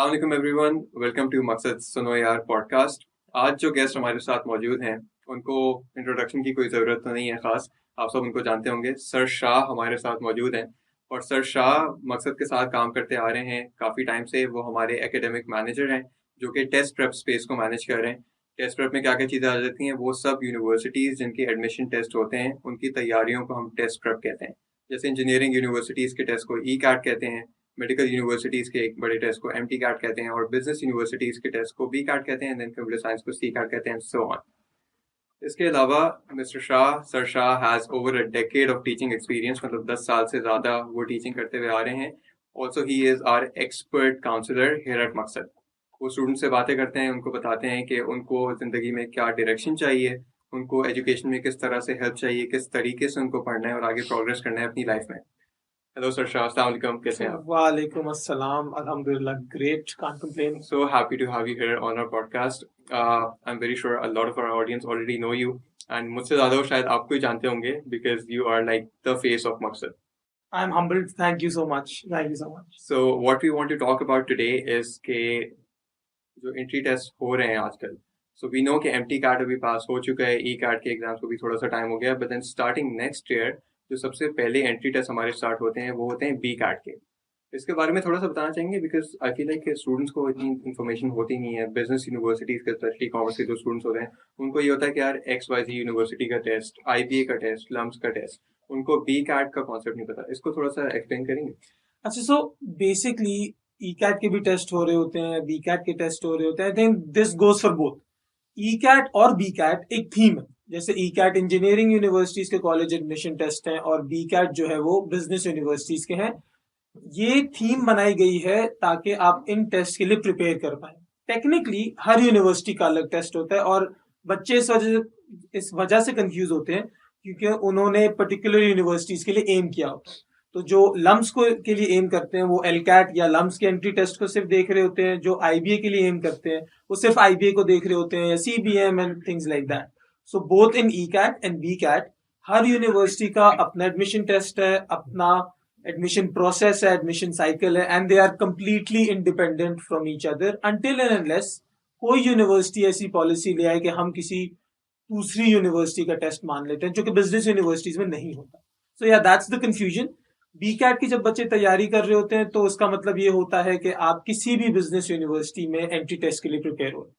अस्सलाम वालेकुम everyone, welcome to मकसद सुनो यार पॉडकास्ट। आज जो गेस्ट हमारे साथ मौजूद हैं उनको इंट्रोडक्शन की कोई ज़रूरत तो नहीं है ख़ास, आप सब उनको जानते होंगे। सर शाह हमारे साथ मौजूद हैं और सर शाह मकसद के साथ काम करते आ रहे हैं काफ़ी टाइम से। वो हमारे एकेडमिक मैनेजर हैं जो कि टेस्ट प्रेप स्पेस को मैनेज कर रहे हैं। टेस्ट प्रेप में क्या क्या चीज़ें आ जाती हैं, वो सब यूनिवर्सिटीज़ जिनके एडमिशन टेस्ट होते हैं उनकी तैयारियों को हम टेस्ट प्रेप कहते हैं। जैसे इंजीनियरिंग यूनिवर्सिटीज़ के टेस्ट को ई कैट कहते हैं, मेडिकल यूनिवर्सिटीज़ के एक बड़े टेस्ट को एमटी कैट कहते हैं और बिजनेस यूनिवर्सिटीज़ के टेस्ट को बी कैट कहते हैं, देन कंप्यूटर साइंस को सी कैट कहते हैं, सो ऑन। इसके अलावा mister Shah, sir Shah has over a decade of teaching experience, मतलब 10 साल से ज़्यादा वो टीचिंग करते हुए आ रहे हैं। Also he is our expert counsellor here at मकसद। वो स्टूडेंट से बातें करते हैं, उनको बताते हैं कि उनको ज़िंदगी में क्या डायरेक्शन चाहिए, उनको एजुकेशन में किस तरह से हेल्प चाहिए, किस तरीके से उनको पढ़ना है और आगे प्रोग्रेस करना है अपनी लाइफ में। हेलो सर शाह, अस्सलाम वालेकुम, कैसे हैं आप? वालेकुम अस्सलाम, अल्हम्दुलिल्लाह, great, can't complain. So happy to have you here on our podcast. I'm very sure a lot of our audience already know you, and मुझसे ज़्यादा वो शायद आपको ही जानते होंगे because you are like the face of Maqsad. I'm humbled. Thank you so much. Thank you so much. So what we want to talk about today is कि जो entry test हो रहे हैं आजकल, सो वी नो कि MT cat अभी पास हो चुका है, ई कैट के एग्जाम्स को भी थोड़ा सा टाइम हो गया, but then starting next year जो सबसे पहले एंट्री टेस्ट हमारे स्टार्ट होते हैं वो होते हैं बी कैट के। इसके बारे में थोड़ा सा बताना चाहेंगे because I feel like students को इतनी इन्फॉर्मेशन होती नहीं है। बिजनेस यूनिवर्सिटीज़ के स्पेशली कॉमर्स के जो स्टूडेंट्स होते हैं उनको ये होता है कि यार एक्स वाई जी यूनिवर्सिटी का टेस्ट, आईबीए का टेस्ट, लम्स का टेस्ट, उनको बी कैट का कॉन्सेप्ट नहीं पता। इसको थोड़ा सा एक्सप्लेन करेंगे? अच्छा, so basically ECAT के भी टेस्ट हो रहे होते हैं, BCAT के टेस्ट हो रहे होते हैं. I think this goes for both. ECAT और BCAT एक थीम है. जैसे ECAT इंजीनियरिंग यूनिवर्सिटीज के कॉलेज एडमिशन टेस्ट हैं और BCAT जो है वो बिजनेस यूनिवर्सिटीज के हैं. ये थीम बनाई गई है ताकि आप इन टेस्ट के लिए प्रिपेयर कर पाए. टेक्निकली हर यूनिवर्सिटी का अलग टेस्ट होता है और बच्चे इस वजह से कंफ्यूज होते हैं क्योंकि उन्होंने पर्टिकुलर यूनिवर्सिटीज के लिए एम किया होता है. तो जो लम्स को के लिए एम करते हैं वो एलकैट या लम्स के एंट्री टेस्ट को सिर्फ देख रहे होते हैं. जो आईबीए के लिए एम करते हैं वो सिर्फ आईबीए को देख रहे होते हैं या CBM and things like that. So both in E CAT and B CAT हर यूनिवर्सिटी का अपना एडमिशन टेस्ट है, अपना एडमिशन प्रोसेस है, एडमिशन साइकिल है, and they are completely independent from each other until and unless कोई university ऐसी policy ले आए कि हम किसी दूसरी यूनिवर्सिटी का टेस्ट मान लेते हैं जो कि बिजनेस यूनिवर्सिटीज में नहीं होता. सो या that's the confusion. B CAT की जब बच्चे तैयारी कर रहे होते हैं तो उसका मतलब ये होता है कि आप किसी भी बिजनेस यूनिवर्सिटी में एंट्री टेस्ट के लिए प्रिपेयर हो.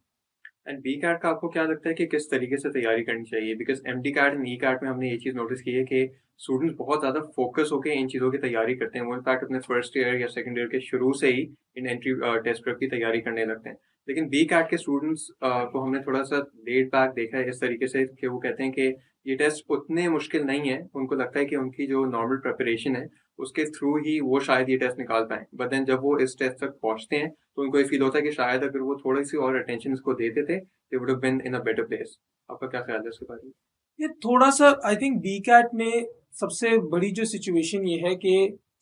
एंड बी कैट का आपको क्या लगता है कि किस तरीके से तैयारी करनी चाहिए? Because M T CAT and E CAT में हमने ये चीज़ नोटिस की है कि स्टूडेंट्स बहुत ज़्यादा फोकस होकर इन चीज़ों की तैयारी करते हैं। वो इनफैक्ट अपने फर्स्ट ईयर या सेकंड ईयर के शुरू से ही इन एंट्री टेस्ट प्रेप की तैयारी करने लगते हैं। लेकिन बी कैट के स्टूडेंट्स को हमने थोड़ा सा लेट बैक देखा है इस तरीके से कि वो कहते हैं कि ये टेस्ट उतने मुश्किल नहीं है। उनको लगता है कि उनकी जो नॉर्मल प्रिपरेशन है उसके थ्रू ही वो शायद ये टेस्ट निकाल पाएँ। बट देन जब वो इस टेस्ट तक पहुँचते हैं तो उनको ये फील होता है कि शायद अगर वो थोड़ी सी और अटेंशन इसको देते थे they would have been in a better place. आपका क्या ख्याल है इसके बारे में? ये थोड़ा सा आई थिंक बी कैट में सबसे बड़ी जो सिचुएशन ये है कि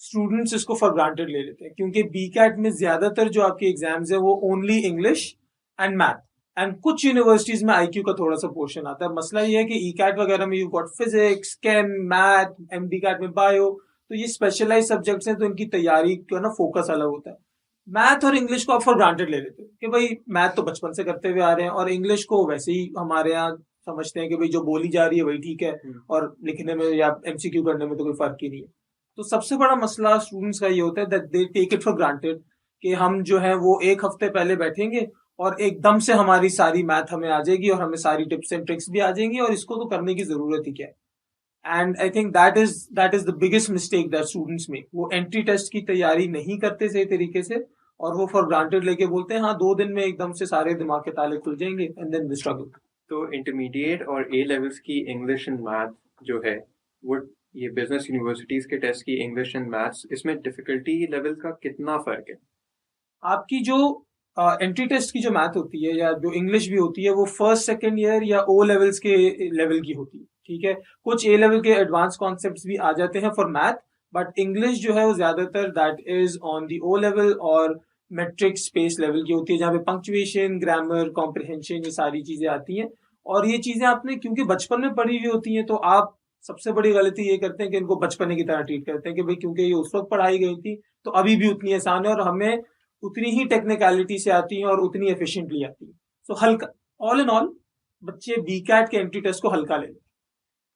स्टूडेंट्स इसको फॉर ग्रांटेड ले लेते हैं क्योंकि बी कैट में ज्यादातर जो आपके एग्जाम्स है वो only English and math and कुछ यूनिवर्सिटीज में आईक्यू का थोड़ा सा पोर्शन आता है. मसला ये है कि ई कैट वगैरह में you got physics, chem, math, MD CAT में बायो, तो ये स्पेशलाइज सब्जेक्ट्स हैं तो इनकी तैयारी का ना फोकस अलग होता है. मैथ और इंग्लिश को आप फॉर ग्रांटेड ले लेते हैं कि भाई मैथ तो बचपन से करते हुए आ रहे हैं और इंग्लिश को वैसे ही हमारे यहाँ समझते हैं कि भाई जो बोली जा रही है वही ठीक है और लिखने में या एमसीक्यू करने में तो कोई फर्क ही नहीं है. तो सबसे बड़ा मसला स्टूडेंट्स का ये होता है that they take it for granted कि हम जो है वो एक हफ्ते पहले बैठेंगे और एकदम से हमारी सारी मैथ हमें आ जाएगी और हमें सारी टिप्स एंड ट्रिक्स भी आ जाएंगी और इसको तो करने की जरूरत ही क्या है. And I think that is the biggest mistake that students make. वो एंट्री टेस्ट की तैयारी नहीं करते सही तरीके से और वो फॉर ग्रांटेड लेके बोलते हैं हाँ 2 दिन में एकदम से सारे दिमाग के ताले खुल जाएंगे एंड देन वी स्ट्रगल. तो इंटरमीडिएट और ए लेवल्स की इंग्लिश एंड मैथ जो है वो ये बिजनेस यूनिवर्सिटीज के टेस्ट की इंग्लिश एंड मैथ्स, इसमें डिफिकल्टी लेवल का कितना फर्क है? आपकी जो एंट्री टेस्ट की जो मैथ होती है या जो इंग्लिश भी होती है वो फर्स्ट सेकेंड ईयर या ओ लेवल्स के लेवल की होती है. ठीक है, कुछ ए लेवल के एडवांस कॉन्सेप्ट्स भी आ जाते हैं फॉर मैथ, बट इंग्लिश जो है वो ज्यादातर that is on the O level और मेट्रिक स्पेस लेवल की होती है जहाँ पे पंक्चुएशन, ग्रामर, कॉम्प्रिहेंशन ये सारी चीजें आती हैं. और ये चीजें आपने क्योंकि बचपन में पढ़ी हुई होती हैं तो आप सबसे बड़ी गलती ये करते हैं कि इनको बचपने की तरह ट्रीट करते हैं कि भाई क्योंकि ये उस वक्त पढ़ाई गई थी तो अभी भी उतनी आसान है और हमें उतनी ही टेक्निकलिटी से आती हैं और उतनी एफिशिएंटली आती हैं। सो हल्का, ऑल इन ऑल बच्चे बी कैट के एंट्री टेस्ट को हल्का ले लें।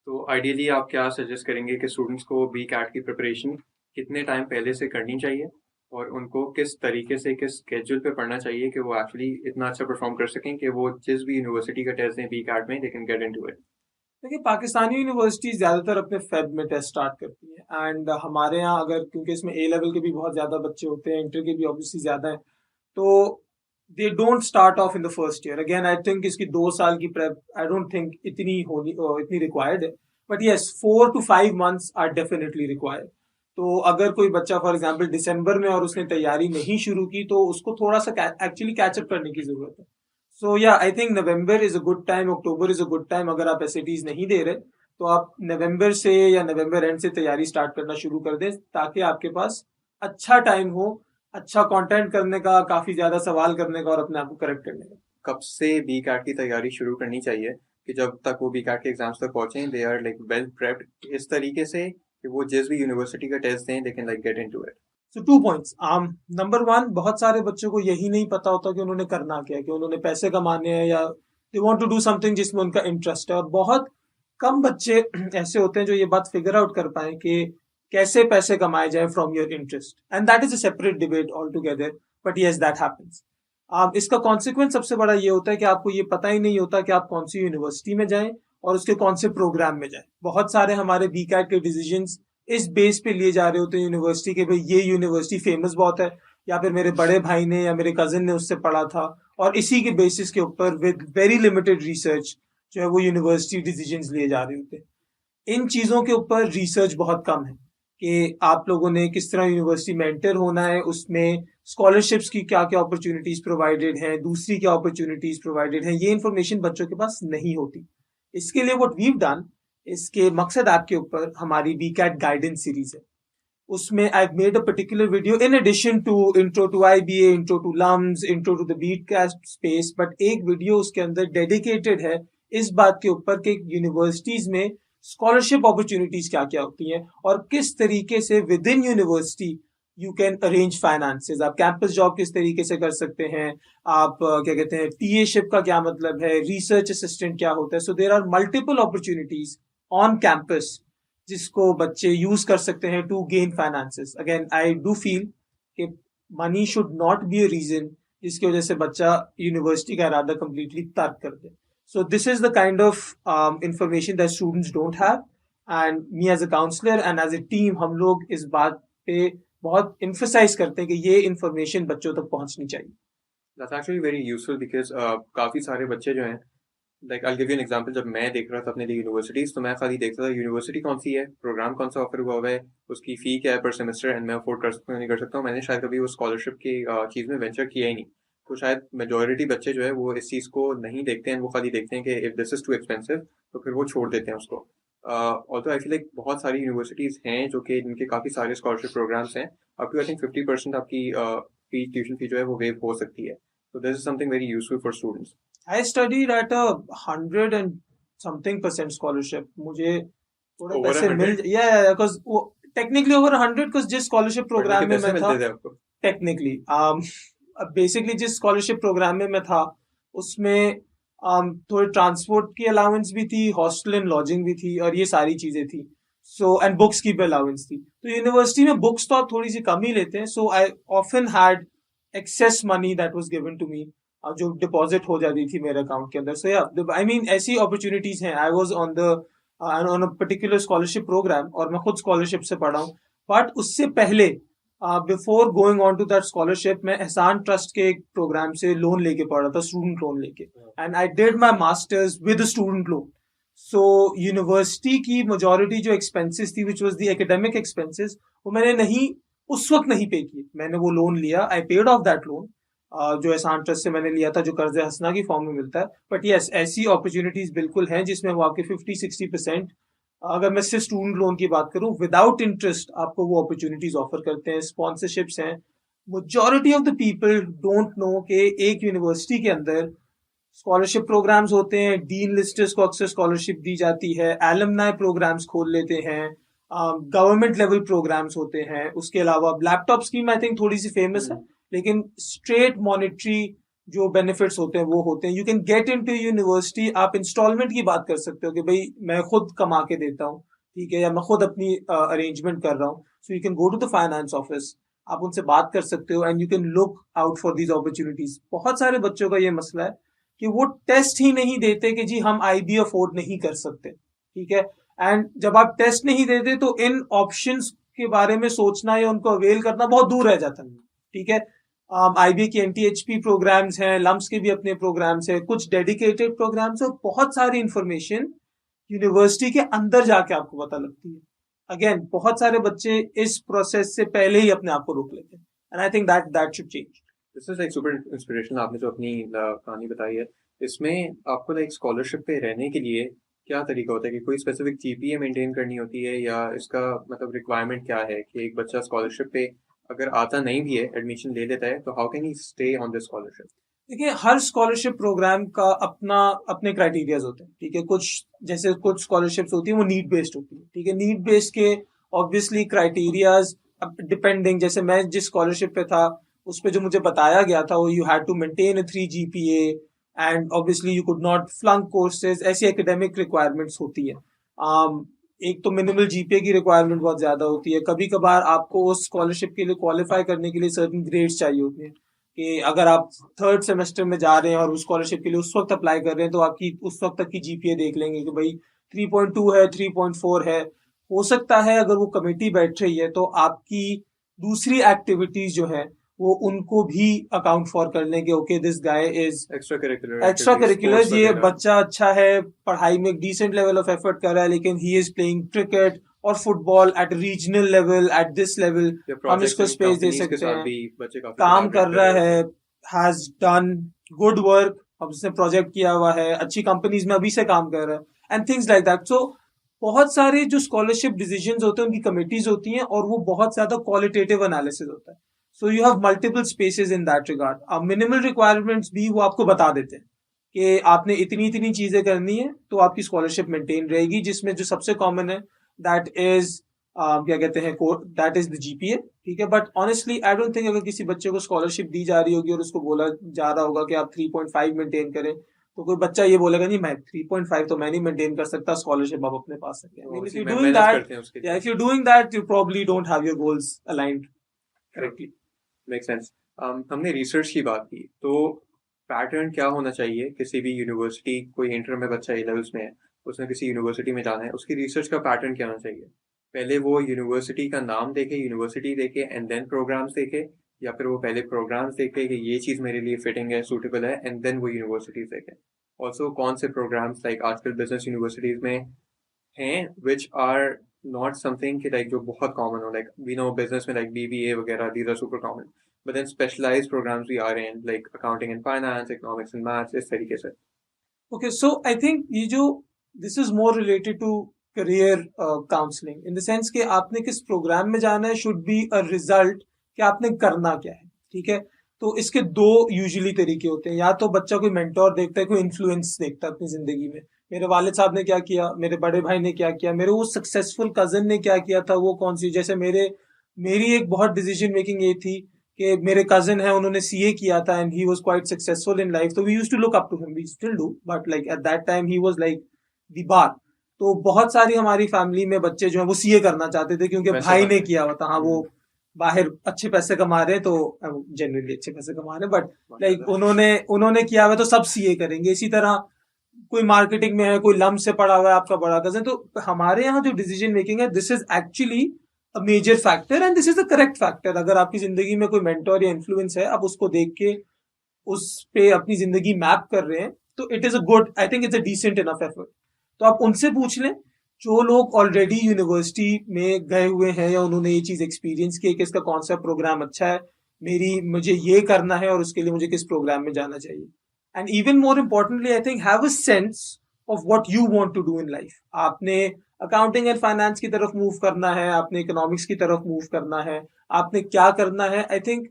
तो आइडियली आप क्या सजेस्ट करेंगे कि स्टूडेंट्स को बी कैट की प्रिपरेशन कितने टाइम पहले से करनी चाहिए और उनको किस तरीके से, किस स्केड्यूल पे पढ़ना चाहिए कि वो एक्चुअली इतना अच्छा परफॉर्म कर सकें कि वो जिस भी यूनिवर्सिटी का टेस्ट दें बी कैट में, they can get into it? देखिए, पाकिस्तानी यूनिवर्सिटीज ज्यादातर अपने फेब में टेस्ट स्टार्ट करती हैं, एंड हमारे यहाँ अगर, क्योंकि इसमें ए लेवल के भी बहुत ज्यादा बच्चे होते हैं, इंटर के भी ऑब्वियसली ज्यादा है, तो they don't start off in the first year. Again I think इसकी 2 साल की प्रेप आई डोंट थिंक इतनी रिक्वायर्ड है, but yes 4 to 5 months are definitely required. तो अगर कोई बच्चा फॉर एग्जाम्पल दिसंबर में और उसने तैयारी नहीं शुरू की, तो उसको थोड़ा सा एक्चुअली कैचअप करने की जरूरत है। सो या I think November is a good time, October is a good time. अगर आप एसएटीज नहीं दे रहे तो आप नवंबर से या नवंबर एंड से तैयारी स्टार्ट करना शुरू कर दें, ताकि आपके पास अच्छा टाइम हो अच्छा कंटेंट करने का, काफी ज्यादा सवाल करने का और अपने आप को करेक्ट करने का। कब से बी कैट की तैयारी शुरू करनी चाहिए कि जब तक वो बी कैट के एग्जाम्स तक पहुंचे they are like well prepped इस तरीके से कि वो जिस भी यूनिवर्सिटी का टेस्ट दें they can like get into it? So 2 points. Number 1, बहुत सारे बच्चों को यही नहीं पता होता कि उन्होंने करना क्या है, कि उन्होंने पैसे कमाने हैं या they want to do something जिसमें उनका इंटरेस्ट है। और बहुत कम बच्चे ऐसे होते हैं जो ये बात फिगर आउट कर पाए कि कैसे पैसे कमाए जाए from your interest, and that is a separate debate all together, but yes that happens. इसका कॉन्सिक्वेंस सबसे बड़ा ये होता है कि आपको ये पता ही नहीं होता कि आप कौन सी यूनिवर्सिटी में जाएं और उसके कौन से प्रोग्राम में जाएं। बहुत सारे हमारे बी कैट के डिसीजंस इस बेस पे लिए जा रहे होते हैं यूनिवर्सिटी के, भाई ये यूनिवर्सिटी फेमस बहुत है, या फिर मेरे बड़े भाई ने या मेरे कजिन ने उससे पढ़ा था, और इसी के बेसिस के ऊपर विद वेरी लिमिटेड रिसर्च जो है वो यूनिवर्सिटी डिसीजंस लिए जा रहे होते हैं। इन चीजों के ऊपर रिसर्च बहुत कम है कि आप लोगों ने किस तरह यूनिवर्सिटी में एंटर होना है, उसमें स्कॉलरशिप्स की क्या क्या अपॉर्चुनिटीज प्रोवाइडेड हैं, दूसरी क्या अपॉर्चुनिटीज प्रोवाइडेड हैं, ये इन्फॉर्मेशन बच्चों के पास नहीं होती। इसके लिए व्हाट वीव डन, इसके मकसद ऐप के ऊपर हमारी बी कैट गाइडेंस सीरीज है। उसमें I made a particular video in addition to intro to IBA, intro to LUMS, intro to the beat cast space, but एक वीडियो उसके अंदर डेडिकेटेड है इस बात के ऊपर कि यूनिवर्सिटीज में स्कॉलरशिप अपॉर्चुनिटीज क्या क्या होती हैं और किस तरीके से with in university you can arrange finances. आप कैंपस जॉब किस तरीके से कर सकते हैं, आप क्या कहते हैं टीए शिप का क्या मतलब है, रिसर्च असिस्टेंट क्या होता है। So there are multiple opportunities on campus जिसको बच्चे यूज कर सकते हैं to gain finances. Again I do feel कि money should not be a reason जिसकी वजह से बच्चा यूनिवर्सिटी का इरादा कंप्लीटली तर्क कर दे। So this is the kind of information that students don't have, and me as a counselor and as a team हम लोग इस बात पे बहुत emphasize करते हैं कि ये information बच्चों तक पहुंचनी चाहिए। That's actually very useful because काफ़ी सारे बच्चे जो हैं, like I'll give you an example, जब मैं देख रहा था अपने लिए यूनिवर्सिटीज़, तो मैं खाली देखता था यूनिवर्सिटी कौन सी है, प्रोग्राम कौन सा ऑफर हुआ है, उसकी फ़ी क्या है पर सेमेस्टर, एंड मैं अफोर्ड कर सकता हूँ नहीं कर सकता हूँ। मैंने शायद कभी वो स्कॉलरशिप की चीज़ में वेंचर किया ही नहीं। तो शायद मेजॉरिटी बच्चे जो है वो इस चीज़ को नहीं देखते हैं, वो खाली देखते हैं कि if this is too expensive तो फिर वो छोड़ देते हैं उसको। ऑल्सो आई फील लाइक बहुत सारी यूनिवर्सिटीज़ हैं जो कि जिनके काफ़ी सारे स्कॉलरशिप प्रोग्राम्स हैं, अप टू आई थिंक 50% आपकी फी, ट्यूशन फी जो है वो वेव हो सकती है। So this is something very useful for students. I studied at 100 and something% scholarship. मुझे थोड़े Over पैसे 100? because technically over 100 because जिस scholarship program में मैं था, मिलते थे आपको? technically basically जिस scholarship program में मैं था उसमें थोड़े ट्रांसपोर्ट की अलाउंस भी थी, हॉस्टल एंड लॉजिंग भी थी, और ये सारी चीजें थी। सो एंड बुक्स की भी अलाउंस थी। तो यूनिवर्सिटी में बुक्स तो आप थोड़ी सी कम ही लेते हैं। So I often had excess money that was given to me, जो डिपॉजिट हो जाती थी मेरे अकाउंट के अंदर। सो या आई मीन ऐसी अपॉर्चुनिटीज हैं। I was on a particular scholarship programme और मैं खुद स्कॉलरशिप से पढ़ा हूँ, बट उससे पहले before going on to that scholarship मैं एहसान ट्रस्ट के एक प्रोग्राम से लोन लेके पढ़ा था, स्टूडेंट लोन लेके, and I did my masters with student loan. So university की मेजॉरिटी जो एक्सपेंसेस थी which was the academic expenses, वो मैंने नहीं उस वक्त नहीं पे किए। मैंने वो लोन लिया, I paid of that loan जो एहसान ट्रस्ट से मैंने लिया था, जो कर्ज हसना की फॉर्म में मिलता है। बट यस, ऐसी अपॉर्चुनिटीज बिल्कुल हैं जिसमें वो आपके 50-60%, अगर मैं सिर्फ स्टूडेंट लोन की बात करूं विदाउट इंटरेस्ट, आपको वो अपॉर्चुनिटीज ऑफर करते हैं। स्पॉन्सरशिप्स हैं। Majority of the people don't know कि एक यूनिवर्सिटी के अंदर स्कॉलरशिप प्रोग्राम्स होते हैं, डीन लिस्टर्स को अक्सर स्कॉलरशिप दी जाती है, एलुमनाई प्रोग्राम्स खोल लेते हैं, गवर्नमेंट लेवल प्रोग्राम्स होते हैं। उसके अलावा लैपटॉप स्कीम आई थिंक थोड़ी सी फेमस है, लेकिन स्ट्रेट मॉनेटरी जो बेनिफिट्स होते हैं वो होते हैं. You can get into university, आप इंस्टॉलमेंट की बात कर सकते हो कि भाई मैं खुद कमा के देता हूँ, ठीक है, या मैं खुद अपनी अरेंजमेंट कर रहा हूँ. So you can go to the finance office, आप उनसे बात कर सकते हो and you can look out for these opportunities. बहुत सारे बच्चों का ये मसला है कि वो टेस्ट ही नहीं देते कि जी हम IB अफोर्ड नहीं कर सकते, ठीक है. एंड जब आप टेस्ट नहीं देते तो इन ऑप्शंस के बारे में सोचना या उनको अवेल करना बहुत दूर रह जाता है, ठीक है. IB की NTHP प्रोग्राम्स हैं, लम्स के भी अपने प्रोग्राम्स हैं, कुछ डेडिकेटेड प्रोग्राम्स और बहुत सारी इंफॉर्मेशन यूनिवर्सिटी के अंदर जाके आपको पता लगती है. अगेन बहुत सारे बच्चे इस प्रोसेस से पहले ही अपने आप को रोक लेते हैं and I think that should change. This is like super inspirational. आपने जो अपनी कहानी बताई है, इसमें आपको लाइक स्कॉलरशिप पे रहने के लिए क्या तरीका होता है? कि कोई स्पेसिफिक GPA मेंटेन करनी होती है, या इसका मतलब रिक्वायरमेंट क्या है कि एक बच्चा स्कॉलरशिप पे अगर आता नहीं भी है, एडमिशन ले लेता है, तो how can he stay on this scholarship? देखिए हर स्कॉलरशिप प्रोग्राम का अपना अपने क्राइटेरियाज होते हैं, ठीक है. कुछ जैसे कुछ स्कॉलरशिप्स होती है वो नीड बेस्ड होती है, ठीक है. नीड बेस्ड के ऑब्वियसली क्राइटेरियाज डिपेंडिंग, जैसे मैं जिस स्कॉलरशिप पे था उस पे जो मुझे बताया गया था वो you had to maintain a 3 GPA and obviously you could not flunk courses, ऐसी एकेडमिक रिक्वायरमेंट्स होती है. एक तो मिनिमल GPA की रिक्वायरमेंट बहुत ज्यादा होती है. कभी कभार आपको उस स्कॉलरशिप के लिए क्वालिफाई करने के लिए सर्टेन ग्रेड्स चाहिए होते हैं कि अगर आप थर्ड सेमेस्टर में जा रहे हैं और उस स्कॉलरशिप के लिए उस वक्त अप्लाई कर रहे हैं तो आपकी उस वक्त तक की GPA देख लेंगे कि भाई 3.2 है, 3.4 है. हो सकता है अगर वो कमेटी बैठ रही है तो आपकी दूसरी एक्टिविटीज जो है वो उनको भी अकाउंट फॉर कर लेंगे. Okay this guy is extra curricular, ये बच्चा अच्छा है, पढ़ाई में डिसेंट लेवल ऑफ एफर्ट कर रहा है, लेकिन ही इज प्लेइंग क्रिकेट और football eight regional level, at this level, हम इसको स्पेस दे सकते हैं. काम कर रहा है, हैज डन गुड वर्क, अब उसने प्रोजेक्ट किया हुआ है, अच्छी कंपनीज में अभी से काम कर रहा है एंड थिंग्स लाइक दैट. सो बहुत सारे जो स्कॉलरशिप डिसीजंस होते हैं उनकी कमिटीज होती हैं और वो बहुत ज्यादा क्वालिटेटिव एनालिसिस होता है. So you have multiple spaces in that regard. अब मिनिमल रिक्वायरमेंट्स भी वो आपको बता देते हैं कि आपने इतनी इतनी चीजें करनी है तो आपकी स्कॉलरशिप मेंटेन रहेगी, जिसमें जो सबसे कॉमन है दैट इज क्या कहते हैं, दैट इज द GPA, ठीक है. But honestly I don't think अगर किसी बच्चे को स्कॉलरशिप दी जा रही होगी और उसको बोला जा रहा होगा कि आप 3.5 मेंटेन करें, तो कोई बच्चा ये बोलेगा नहीं मैं 3.5 तो मैं नहीं मेंटेन कर सकता, स्कॉलरशिप आप अपने पास रखें. If you doing that you probably don't have your goals aligned correctly. Make sense. हमने रिसर्च की बात की, तो पैटर्न क्या होना चाहिए किसी भी यूनिवर्सिटी, कोई इंटर में बच्चा A लेवल्स में है, उसने किसी यूनिवर्सिटी में जाना है, उसकी रिसर्च का पैटर्न क्या होना चाहिए? पहले वो यूनिवर्सिटी का नाम देखे, यूनिवर्सिटी देखे एंड देन प्रोग्राम्स देखे, या फिर वो पहले प्रोग्राम्स देखे कि ये चीज़ मेरे लिए फिटिंग है, सूटेबल है, एंड देन वो यूनिवर्सिटीज देखे? ऑल्सो कौन से प्रोग्राम्स लाइक आजकल बिजनेस यूनिवर्सिटीज में हैं विच आर नॉट समथिंग कि लाइक जो बहुत कॉमन हो, लाइक वी नो बिजनेस में लाइक BBA वगैरह, these are super common, but then specialised programmes भी आ रहे हैं like accounting and finance, economics and maths, इस तरीके से. ओके सो आई थिंक ये जो this is more related to career counselling in the sense कि आपने किस प्रोग्राम में जाना है शुड बी अ रिजल्ट कि आपने करना क्या है, ठीक है. तो इसके दो यूजुअली तरीके होते हैं. या तो बच्चा कोई मेंटोर देखता है, कोई इन्फ्लुएंस देखता है अपनी जिंदगी में, मेरे वालिद साहब ने क्या किया, मेरे बड़े भाई ने क्या किया, मेरे वो सक्सेसफुल कजन ने क्या किया था, वो कौन सी, जैसे मेरी एक बहुत डिसीजन मेकिंग ये थी कि मेरे कजन है उन्होंने CA किया था and he was quite successful in life, तो we used to look up to him, we still do, but like at that time he was like the bar. तो बहुत सारी हमारी फैमिली में बच्चे जो है वो CA करना चाहते थे क्योंकि भाई ने किया हुआ था. हाँ वो बाहर अच्छे पैसे कमा रहे हैं, तो जनरली अच्छे पैसे कमा रहे हैं, बट लाइक उन्होंने किया हुआ तो सब CA करेंगे. इसी तरह कोई मार्केटिंग में है, कोई लम से पढ़ा हुआ है आपका बड़ा कजन. तो हमारे यहाँ जो डिसीजन मेकिंग है this is actually a major factor and this is the correct factor. अगर आपकी जिंदगी में कोई मेंटोर या इन्फ्लुएंस है, आप उसको देख के उस पे अपनी जिंदगी मैप कर रहे हैं, तो it is a good, I think it's a decent enough effort. तो आप उनसे पूछ लें जो लोग ऑलरेडी यूनिवर्सिटी में गए हुए हैं या उन्होंने ये चीज एक्सपीरियंस की कि इसका कौन सा प्रोग्राम अच्छा है, मुझे ये करना है और उसके लिए मुझे किस प्रोग्राम में जाना चाहिए. And even more importantly I think have a sense of what you want to do in life. आपने अकाउंटिंग एंड फाइनेंस की तरफ मूव करना है, आपने इकोनॉमिक्स की तरफ मूव करना है, आपने क्या करना है. आई थिंक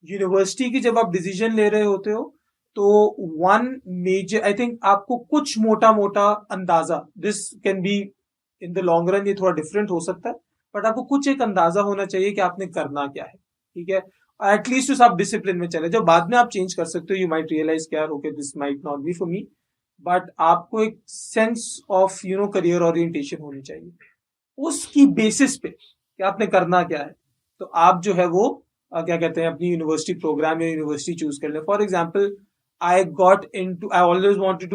यूनिवर्सिटी की जब आप डिसीजन ले रहे होते हो तो वन मेजर, आई थिंक आपको कुछ मोटा मोटा अंदाजा, this can be in the long run ये थोड़ा डिफरेंट हो सकता है, बट आपको कुछ एक अंदाजा होना चाहिए कि आपने करना क्या है, ठीक है. एटलीस्ट उस आप डिसिप्लिन में चले जाओ, बाद में आप चेंज कर सकते हो, यू माइट रियलाइज कि यार okay this might not be for me, but आपको एक सेंस ऑफ करियर ओरिएंटेशन होनी चाहिए, उसकी बेसिस पे कि आपने करना क्या है। तो आप जो है वो क्या कहते हैं अपनी यूनिवर्सिटी प्रोग्राम या यूनिवर्सिटी चूज कर ले। For example I always wanted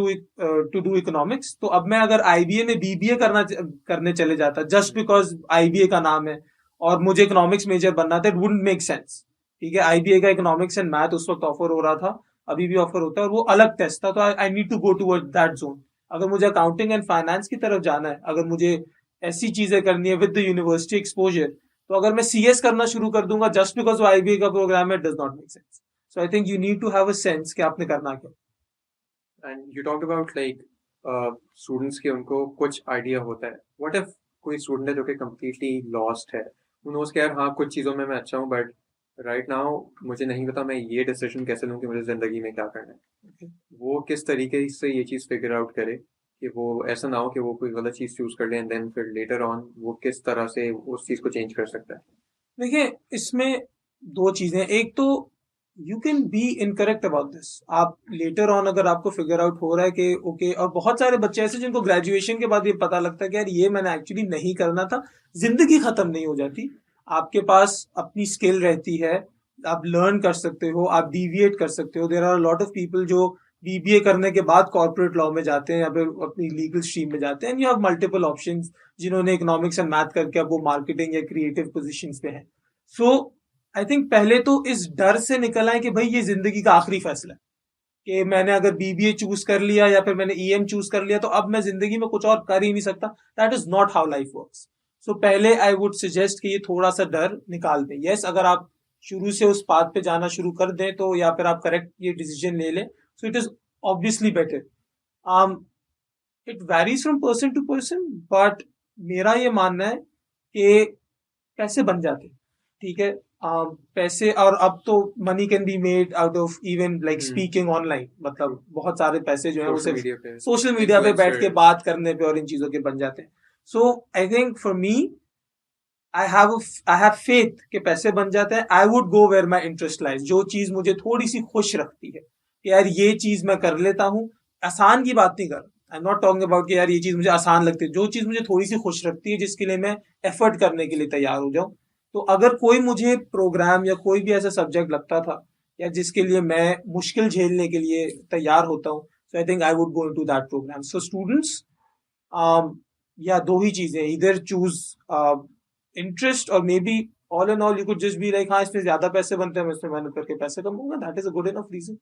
to do economics, तो अब मैं अगर आईबीए में बीबीए करने चले जाता जस्ट बिकॉज आईबीए का नाम है और मुझे इकोनॉमिक्स मेजर बनना था, इट वुडंट मेक सेंस। ठीक है, आईबीए का इकोनॉमिक्स एंड मैथ उस वक्त ऑफर हो रहा था, अभी भी ऑफर होता है, और वो अलग टेस्ट था, तो I need to go toward that zone. अगर मुझे अकाउंटिंग एंड फाइनेंस की तरफ जाना है, अगर मुझे ऐसी चीजें करनी है विद द यूनिवर्सिटी एक्सपोजर, तो अगर मैं सीएस करना शुरू कर दूंगा जस्ट बिकॉज वो आईबीए का प्रोग्राम है, does not make sense. So I think you need to have a sense कि आपने करना क्या। And you talked about like students के उनको कुछ आइडिया होता है, व्हाट इफ कोई स्टूडेंट है जो कि कम्प्लीटली लॉस्ट है, वो नोज के यार हाँ कुछ चीज़ों में मैं अच्छा हूँ बट राइट नाउ मुझे नहीं पता मैं ये डिसीजन कैसे लूँ कि मुझे ज़िंदगी में क्या करना है। वो किस तरीके से ये चीज़ फिगर आउट करे कि वो ऐसा ना हो कि वो कोई गलत चीज़ चूज़ कर ले एंड देन फिर लेटर ऑन वो किस तरह से उस चीज़ को चेंज कर सकता है। देखिए, इसमें दो चीजें, एक तो you can be incorrect about this, आप लेटर ऑन अगर आपको फिगर आउट हो रहा है कि ओके, और बहुत सारे बच्चे ऐसे जिनको ग्रेजुएशन के बाद ये पता लगता है कि यार ये मैंने एक्चुअली नहीं करना था, जिंदगी खत्म नहीं हो जाती, आपके पास अपनी स्किल रहती है, आप लर्न कर सकते हो, आप डिविएट कर सकते हो। There are lot of people जो बीबीए करने के बाद कॉर्पोरेट लॉ में जाते हैं या फिर अपनी लीगल स्ट्रीम में जाते हैं, and you have multiple options, जिन्होंने इकोनॉमिक्स एंड मैथ करके अब वो मार्केटिंग या क्रिएटिव पोजीशंस पे हैं। सो आई थिंक पहले तो इस डर से निकल आए कि भाई ये जिंदगी का आखिरी फैसला है, कि मैंने अगर बीबीए चूज कर लिया या फिर मैंने ईएम चूज कर लिया तो अब मैं जिंदगी में कुछ और कर ही नहीं सकता। That is not how life works. So पहले आई वुड सजेस्ट कि ये थोड़ा सा डर निकाल दें। यस, अगर आप शुरू से उस पाथ पे जाना शुरू कर दें तो, या फिर आप करेक्ट ये डिसीजन ले लें, so it is obviously better. It varies from person to person, but मेरा ये मानना है कि पैसे बन जाते हैं, ठीक है। पैसे, और अब तो money can be made out of even like speaking online, मतलब बहुत सारे पैसे जो है वो सिर्फ सोशल मीडिया पे बैठ के बात करने पे और इन चीजों के बन जाते हैं। So I think for me, I have faith कि पैसे बन जाते हैं। I would go where my interest lies, जो चीज मुझे थोड़ी सी खुश रखती है कि यार ये चीज मैं कर लेता हूँ। आसान की बात नहीं कर रहा, I am not talking about कि यार ये चीज मुझे आसान लगती है, जो चीज मुझे थोड़ी सी खुश रखती है, जिसके लिए मैं एफर्ट करने के लिए तैयार हो जाऊं। तो अगर कोई मुझे प्रोग्राम या कोई भी ऐसा सब्जेक्ट लगता था या जिसके लिए मैं मुश्किल झेलने के लिए तैयार होता हूँ, so I think I would go into that program. So students, या दो ही चीजें, इधर चूज इंटरेस्ट और maybe all and all you could just be like हाँ इसमें ज्यादा पैसे बनते हैं, मैं इसमें मेहनत करके पैसे कमाऊंगा, that is a good enough reason.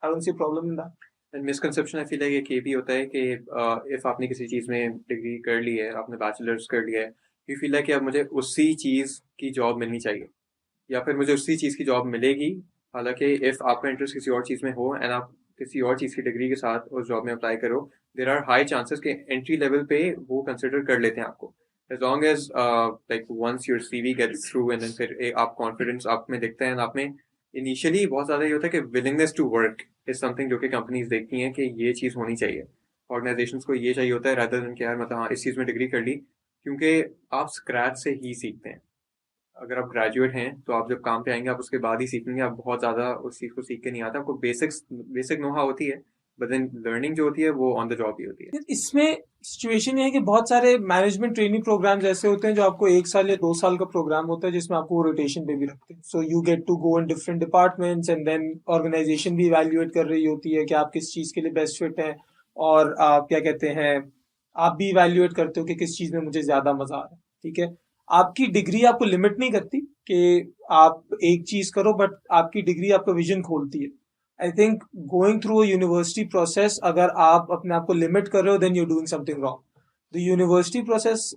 I don't see problem in that. And misconception I feel like एक ये भी होता है कि इफ आपने किसी चीज़ में डिग्री कर ली है, आपने बैचलर्स कर लिया है, यू फील लाइक कि अब मुझे उसी चीज़ की जॉब मिलनी चाहिए या फिर मुझे उसी चीज़ की जॉब मिलेगी। हालांकि इफ़ आपका इंटरेस्ट किसी और चीज़ में हो एंड आप किसी और चीज़ की डिग्री के साथ उस जॉब में अप्लाई करो, देर आर हाई चांसेस कि एंट्री लेवल पे वो कंसिडर कर लेते हैं आपको, as long as like once your CV gets through and then फिर आप कॉन्फिडेंस आप में दिखता है एंड आप में इनिशियली बहुत ज़्यादा ये होता है कि willingness to work is something जो कि कंपनीज देखती हैं कि ये चीज़ होनी चाहिए, ऑर्गेनाइजेशंस को ये चाहिए होता है रादर देन कि यार मतलब हाँ इस चीज़ में डिग्री कर ली, क्योंकि आप स्क्रैच से ही सीखते हैं। अगर आप ग्रेजुएट हैं तो आप जब काम पे आएंगे आप उसके बाद ही सीखेंगे, आप बहुत ज़्यादा उस चीज़ को सीख के नहीं आता, आपको बेसिक नो हाउ होती है, बट देन लर्निंग जो होती है वो ऑन द जॉब ही होती है। इसमें सिचुएशन ये है कि बहुत सारे मैनेजमेंट ट्रेनिंग प्रोग्राम्स ऐसे होते हैं जो आपको 1 साल या 2 साल का प्रोग्राम होता है, जिसमें आपको रोटेशन पे भी रखते हैं। So you get to go in different departments and then organization भी इवैल्यूएट कर रही होती है कि आप किस चीज़ के लिए बेस्ट फिट हैं, और आप क्या कहते हैं, आप भी इवैल्यूएट करते हो कि किस चीज़ में मुझे ज़्यादा मज़ा आ रहा है। ठीक है, आपकी डिग्री आपको लिमिट नहीं करती कि आप एक चीज़ करो, बट आपकी डिग्री आपका विजन खोलती है। I think going through a university process, अगर आप अपने आप को लिमिट कर रहे हो, then you doing something wrong. The university process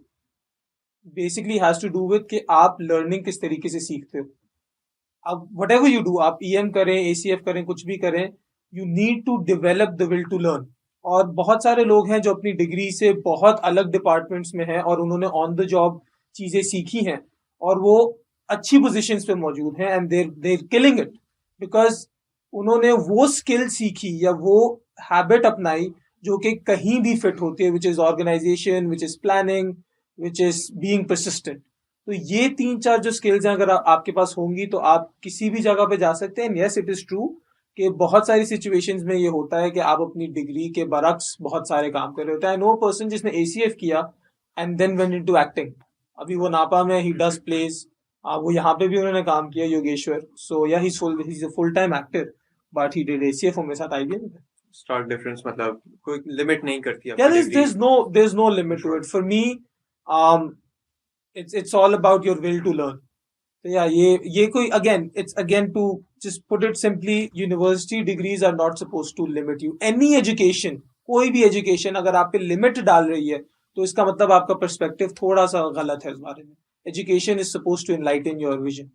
basically has to do with कि आप लर्निंग किस तरीके से सीखते हो। अब वट एवर यू डू, आप ईएम करें, एसीएफ करें, कुछ भी करें, you need to develop the will to learn. और बहुत सारे लोग हैं जो अपनी डिग्री से बहुत अलग डिपार्टमेंट्स में हैं और उन्होंने ऑन द जॉब चीजें सीखी हैं और वो अच्छी पोजीशंस पे मौजूद हैं, and there killing it, because उन्होंने वो स्किल सीखी या वो हैबिट अपनाई जो कि कहीं भी फिट होती है, which is organization, which is planning, which is being persistent. तो ये 3-4 जो स्किल्स हैं अगर आपके पास होंगी तो आप किसी भी जगह पे जा सकते हैं। यस, इट इज ट्रू कि बहुत सारी सिचुएशंस में ये होता है कि आप अपनी डिग्री के बरक्स बहुत सारे काम कर रहे होते हैं। नो पर्सन जिसने एसीएफ किया and then went into acting. अभी वो नापा में ही डज प्लेज, वो यहाँ पे भी उन्होंने काम किया, योगेश्वर। सो या he is a full time actor, but he did ACF मेरे साथ आईबीएम में। स्टार्क डिफरेंस मतलब कोई लिमिट नहीं करती Yeah, आपकी degree. there's no limit to it. For me, it's all about your will to learn. तो या ये कोई it's again to just put it simply, university degrees are not supposed to limit you. Any education, कोई भी education अगर आप पे limit डाल रही है तो इसका मतलब आपका perspective थोड़ा सा गलत है इस बारे में। Education is supposed to enlighten your vision.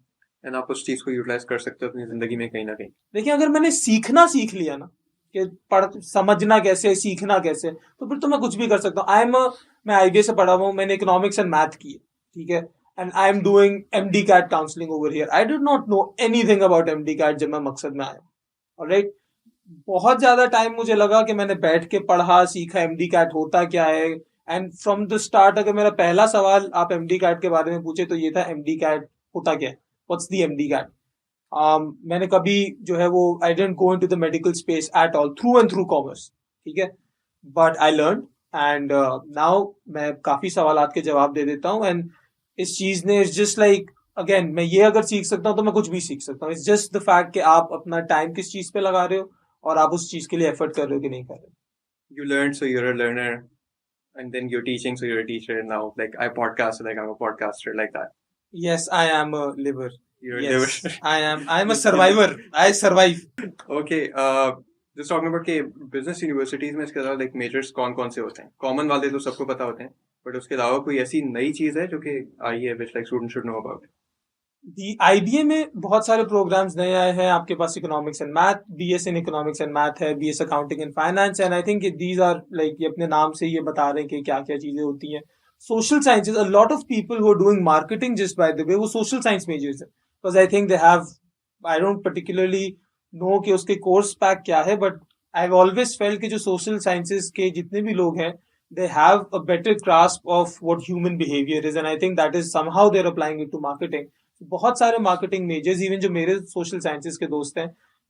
And आप उस चीज को यूटिलाइज कर सकते हो अपनी जिंदगी में कहीं ना कहीं। देखिए, अगर मैंने सीखना सीख लिया ना कि पढ़ समझना कैसे, सीखना कैसे, तो फिर तो मैं कुछ भी कर सकता हूँ। मैं आईबीए से पढ़ा हुआ हूँ, मैंने इकोनॉमिक्स एंड मैथ की है, ठीक है, and I am doing MDCAT counselling over here. I did not know anything about MDCAT जब मैं मकसद में आया। ऑलराइट, बहुत ज्यादा टाइम मुझे लगा कि मैंने बैठ के पढ़ा, सीखा एमडी कैट होता क्या है। एंड फ्रॉम द स्टार्ट अगर मेरा पहला सवाल आप एमडी कैट के बारे में पूछे तो ये था, एमडी कैट होता क्या है, व्हाट्स द एमडी कैट। मैंने कभी जो है वो I didn't go into the medical space at all, through and through commerce, ठीक है, but I learn and now मैं काफी सवालात के जवाब दे देता हूँ। एंड इस चीज ने इट्स जस्ट लाइक, अगेन मैं ये अगर सीख सकता हूँ तो मैं कुछ भी सीख सकता हूँ। इट्स जस्ट द फैक्ट कि आप अपना टाइम किस चीज पे लगा रहे हो और आप उस चीज के लिए एफर्ट कर रहे हो कि नहीं कर रहे हो। You learned, so you're a learner, and then you're teaching, so you're a teacher now. Like I podcast, like I'm a podcaster, like that. Yes, I am a liver. You're a Yes, liver. I am a survivor. I survive. Okay, just talking about कि business universities में इसके अलावा like majors कौन से होते हैं? Common वाले तो सबको पता होते हैं, but उसके अलावा कोई ऐसी नई चीज है जो कि आई है which like students should know about? IBA में बहुत सारे प्रोग्राम्स नए आए हैं। आपके पास economics and math, BS in economics and math है, BS accounting and finance, and I think these are like, ये अपने नाम से ये बता रहे हैं कि क्या क्या चीजें होती हैं। Social sciences, a lot of people who are doing marketing just by the way, वो सोशल साइंस मेजर्स है, because I think they have, I don't particularly know कि उसके कोर्स पैक क्या है, but I have always felt कि जो social sciences के जितने भी लोग हैं, they have a better grasp of what human behavior is, and I think that is somehow they're applying it to marketing. बहुत सारे मार्केटिंग मेजर्स, इवन जो मेरे सोशल साइंसेस के दोस्त हैं,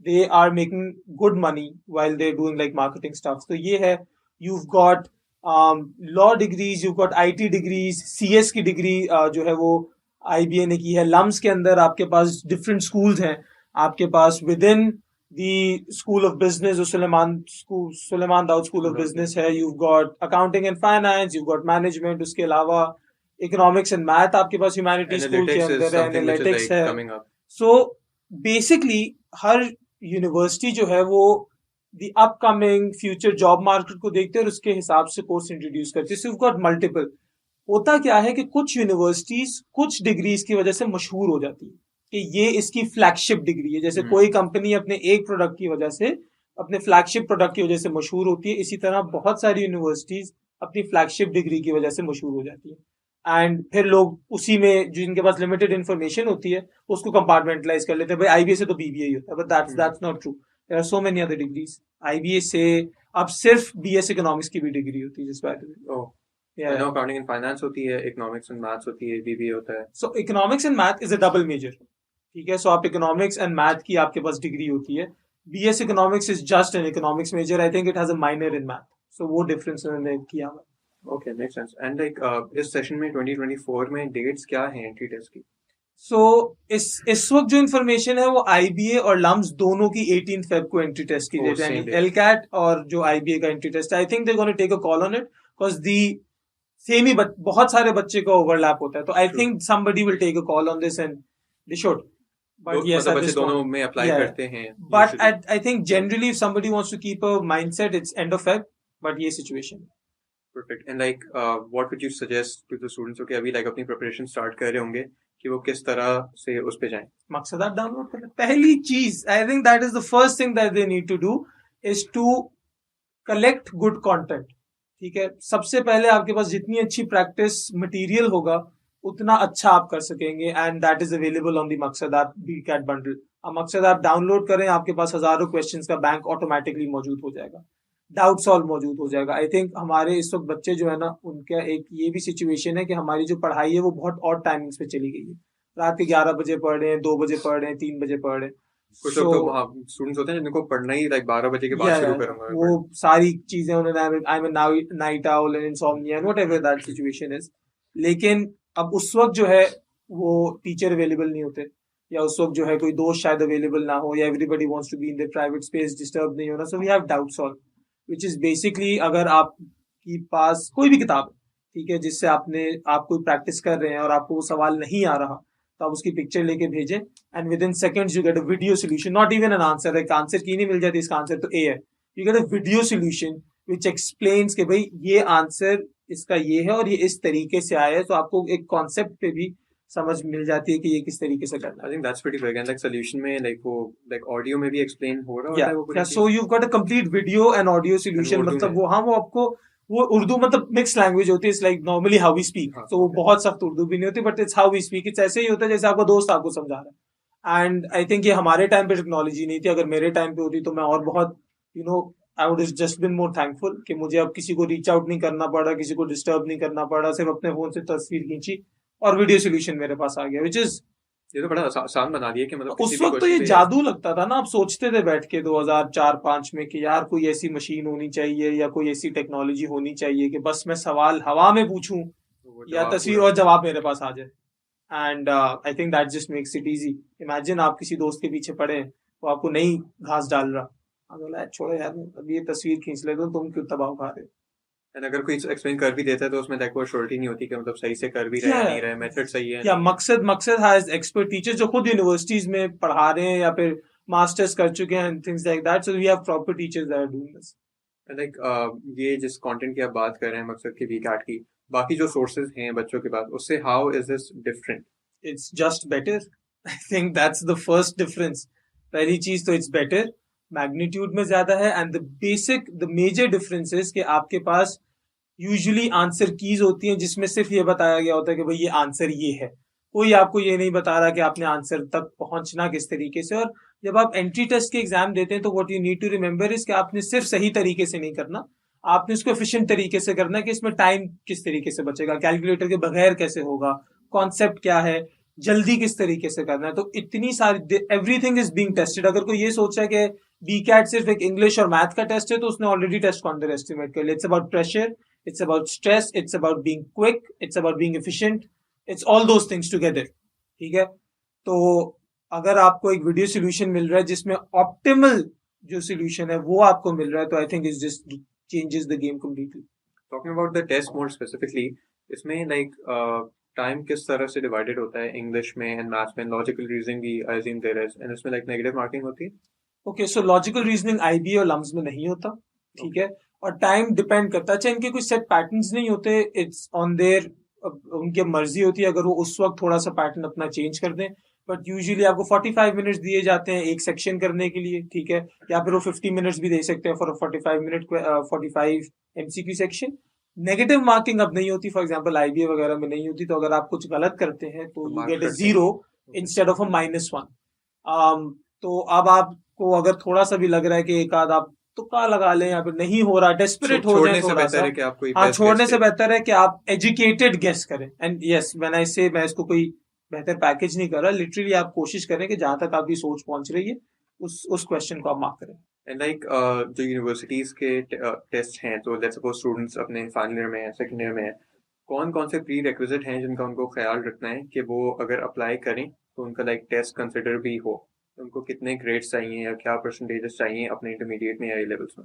they are making good money while they doing like marketing stuff. तो ये है, you've got law degrees, you've got IT degrees, CS की डिग्री जो है वो आईबीए ने की है। लम्स के अंदर आपके पास डिफरेंट स्कूल्स हैं, आपके पास within the School of Business, or Suleiman Daud School of Business है, you've got accounting and finance, you've got management, उसके अलावा economics and math आपके पास humanities school के अंदर है, analytics है। So basically हर university जो है वो the upcoming future job market को देखते हैं और उसके हिसाब से course introduce करते हैं। So you've got multiple। होता क्या है कि कुछ universities कुछ degrees की वजह से मशहूर हो जाती है कि ये इसकी फ्लैगशिप डिग्री है। जैसे कोई कंपनी अपने एक प्रोडक्ट की वजह से, अपने फ्लैगशिप प्रोडक्ट की वजह से मशहूर होती है, इसी तरह बहुत सारी यूनिवर्सिटीज अपनी फ्लैगशिप डिग्री की वजह से मशहूर हो जाती है। एंड फिर लोग उसी में, जिनके पास लिमिटेड इन्फॉर्मेशन होती है, उसको कंपार्टमेंटलाइज कर लेते हैं, भाई आईबीए से तो बीबीए ही होता है, but that's not true. There are so many other degrees. IBA से अब सिर्फ बीएस इकोनॉमिक्स की भी डिग्री होती है, जिस बात I know accounting and finance होती है, economics and maths होती है, बीबीए होता है। So economics and math is a double major, ठीक है। सो आप इकोनॉमिक्स एंड मैथ की आपके पास डिग्री होती है। BS economics is just an economics major, I think it has a minor in math, so वो डिफरेंस उन्होंने किया हुआ। Okay, make sense. And like इस सेशन में 2024 में डेट्स क्या हैं एंट्री टेस्ट की? सो इस वक्त जो इन्फॉर्मेशन है वो आईबीए और लम्स दोनों की 18 फेब को एंट्री टेस्ट की डेट है, एलकैट और जो आईबीए का entry test. I think they gonna take a call on it because the same ही बहुत सारे बच्चे का ओवरलैप होता है, तो I think somebody will take a call on this and they should. But yes, बच्चे दोनों में अप्लाई करते हैं। But I think generally if somebody wants to keep a mindset, it's end of Feb, but ये situation। Perfect. And like, what would you suggest to the students who अभी like अपनी preparation start कर रहे होंगे कि वो किस तरह से उस पे जाएं? मकसद आप डाउनलोड करें। पहली चीज, I think that is the first thing that they need to do is to collect good content, ठीक है। सबसे पहले आपके पास जितनी अच्छी प्रैक्टिस मटेरियल होगा उतना अच्छा आप कर सकेंगे, and that is available on the मकसद ऐप बीकैट बंडल। आप मकसद ऐप डाउनलोड करें, आपके पास हजारों क्वेश्चंस का बैंक ऑटोमेटिकली मौजूद हो जाएगा। डाउट सॉल्व मौजूद हो जाएगा। आई थिंक हमारे इस वक्त बच्चे जो है ना, उनका एक ये भी सिचुएशन है कि हमारी जो पढ़ाई है वो बहुत ऑड टाइमिंग्स पे चली गई है। रात के 11 बजे पढ़ रहे हैं, 2 बजे पढ़ रहे हैं, 3 बजे पढ़ रहे हैं। कुछ लोग तो स्टूडेंट्स होते हैं जिनको पढ़ना ही लाइक 12 बजे के बाद या शुरू करूंगा वो सारी चीजें उन्होंने I am night owl and insomnia and whatever that situation is. लेकिन अब उस वक्त जो है वो टीचर अवेलेबल नहीं होते, या उस वक्त जो है कोई दोस्त शायद अवेलेबल ना हो, या everybody wants to be in their private space, disturb नहीं होना। So we have doubt solve, which is basically अगर आपकी पास कोई भी किताब है, ठीक है, जिससे आप कोई प्रैक्टिस कर रहे हैं और आपको वो सवाल नहीं आ रहा, तो आप उसकी पिक्चर लेके भेजें and with in seconds you get a video solution, not even an answer. एक आंसर की नहीं मिल जाती, इसका आंसर तो ए है, you get a video solution which explains कि भाई ये आंसर इसका ये है और ये इस तरीके से आया है। तो आपको एक कॉन्सेप्ट पे भी समझ मिल जाती है कि ये किस तरीके से करना है। I think that's pretty big and like solution में लाइक वो लाइक ऑडियो में भी एक्सप्लेन हो रहा होता है वो पूरी so you got a complete video and audio solution. मतलब वो, हाँ, वो आपको, वो उर्दू मतलब मिक्स लैंग्वेज होती है, it's like normally how we speak. तो वो बहुत सख्त उर्दू भी नहीं होती, but it's how we speak. It's ऐसे ही होता है जैसे आपका दोस्त आपको समझा रहा है। एंड आई थिंक ये हमारे टाइम पे टेक्नोलॉजी नहीं थी। अगर मेरे टाइम पे होती तो मैं और बहुत, you know, I would just been more thankful कि मुझे अब किसी को रीच आउट नहीं करना पड़ा, किसी को डिस्टर्ब नहीं करना पड़ा, सिर्फ अपने फोन से तस्वीर खींची और वीडियो सोल्यूशन मेरे पास आ गया, विच इज, ये तो बड़ा आसान बना दिया कि मतलब उस वक्त तो ये जादू लगता था ना। आप सोचते थे बैठ के 2004-5 में कि यार कोई ऐसी मशीन होनी चाहिए या कोई ऐसी टेक्नोलॉजी होनी चाहिए कि बस मैं सवाल हवा में पूछूं या तस्वीर और जवाब मेरे पास आ जाए। And I think that just makes it easy. Imagine आप किसी दोस्त के पीछे पड़े, वो आपको नहीं घास डाल रहा, आप बोला छोड़ो यार अब ये तस्वीर खींच ले, तो तुम क्यों तबाह खा रहे हो। एंड अगर कोई एक्सप्लेन कर भी देता है तो उसमें लाइक वो श्योरिटी नहीं होती कि मतलब सही से कर भी रहा है या नहीं रहा है, मेथड सही है या मकसद हैज एक्सपर्ट टीचर्स जो खुद यूनिवर्सिटीज में पढ़ा रहे हैं या फिर मास्टर्स कर चुके हैं, things like that. So we have proper teachers that are doing this. Like ये जिस कंटेंट की आप बात कर रहे हैं मकसद की वीकैट की, बाकी जो सोर्सेज हैं बच्चों के पास, उससे how is this different? It's just better. I think that's the first difference. पहली चीज तो इट्स बेटर, मैग्नीट्यूड में ज्यादा है। And the major difference is कि आपके पास यूजुअली आंसर कीज होती हैं जिसमें सिर्फ ये बताया गया होता है कि भाई ये आंसर ये है। कोई आपको ये नहीं बता रहा कि आपने आंसर तक पहुंचना किस तरीके से। और जब आप एंट्री टेस्ट के एग्जाम देते हैं तो what you need to remember is कि आपने सिर्फ सही तरीके से नहीं करना, आपने उसको एफिशिएंट तरीके से करना है कि इसमें टाइम किस तरीके से बचेगा, कैलकुलेटर के बगैर कैसे होगा, कॉन्सेप्ट क्या है, जल्दी किस तरीके से करना है। तो इतनी सारी, एवरीथिंग इज बीइंग टेस्टेड। अगर कोई ये सोच रहा है कि बीकैट सिर्फ एक इंग्लिश और मैथ का टेस्ट है तो उसने ऑलरेडी टेस्ट को अंडर एस्टिमेट कर लिया। It's about pressure, it's about stress, it's about being quick, it's about being efficient, it's all those things together। ठीक है, तो अगर आपको एक वीडियो सोल्यूशन मिल रहा है जिसमें ऑप्टिमल जो सोल्यूशन है वो आपको मिल रहा है, तो I think it just changes the game completely. Talking about the test mode specifically, इसमें लाइक टाइम किस तरह से डिवाइडेड होता है? इंग्लिश में एंड मैथ्स में लॉजिकल रीजनिंग भी I assume there is, and इसमें लाइक नेगेटिव मार्किंग होती है? Okay, so logical reasoning IB और लम्स में नहीं होता, ठीक है, और टाइम डिपेंड करता है। अच्छा, इनके कुछ सेट पैटर्न्स नहीं होते, इट्स ऑन देयर, उनकी मर्जी होती है अगर वो उस वक्त थोड़ा सा पैटर्न अपना चेंज कर दें। बट यूजुअली आपको 45 मिनट्स दिए जाते हैं एक सेक्शन करने के लिए, ठीक है, या फिर वो 50 मिनट्स भी दे सकते हैं for 45 minute 45 MCQ section. Negative marking अब नहीं होती, फॉर एग्जांपल आईबीए वगैरह में नहीं होती। तो अगर आप कुछ गलत करते हैं तो you get a 0 instead of a -1। तो अब आपको अगर थोड़ा सा भी लग रहा है कि एक आध आप तुक्का लगा लें या फिर नहीं हो रहा, डेस्परेट हो जाए थोड़ा सा, हाँ, छोड़ने से बेहतर है कि आप एजुकेटेड गेस करें। एंड यस, व्हेन आई से, मैं इसको कोई बेहतर पैकेज नहीं कर रहा, लिटरली आप कोशिश करें कि जहां तक आपकी सोच पहुंच रही है उस क्वेश्चन को आप मार्क करें। एंड लाइक जो यूनिवर्सिटीज के टेस्ट हैं, तो लेट्स सपोज स्टूडेंट्स अपने फाइनल ईयर में है, सेकंड ईयर में है, कौन कौन से प्री रिक्विजिट हैं जिनका उनको ख्याल रखना है कि वो अगर अप्लाई करें तो उनका लाइक टेस्ट कंसिडर भी हो? उनको कितने ग्रेड्स चाहिए या क्या परसेंटेजेस चाहिए अपने इंटरमीडिएट में या ए लेवल्स में?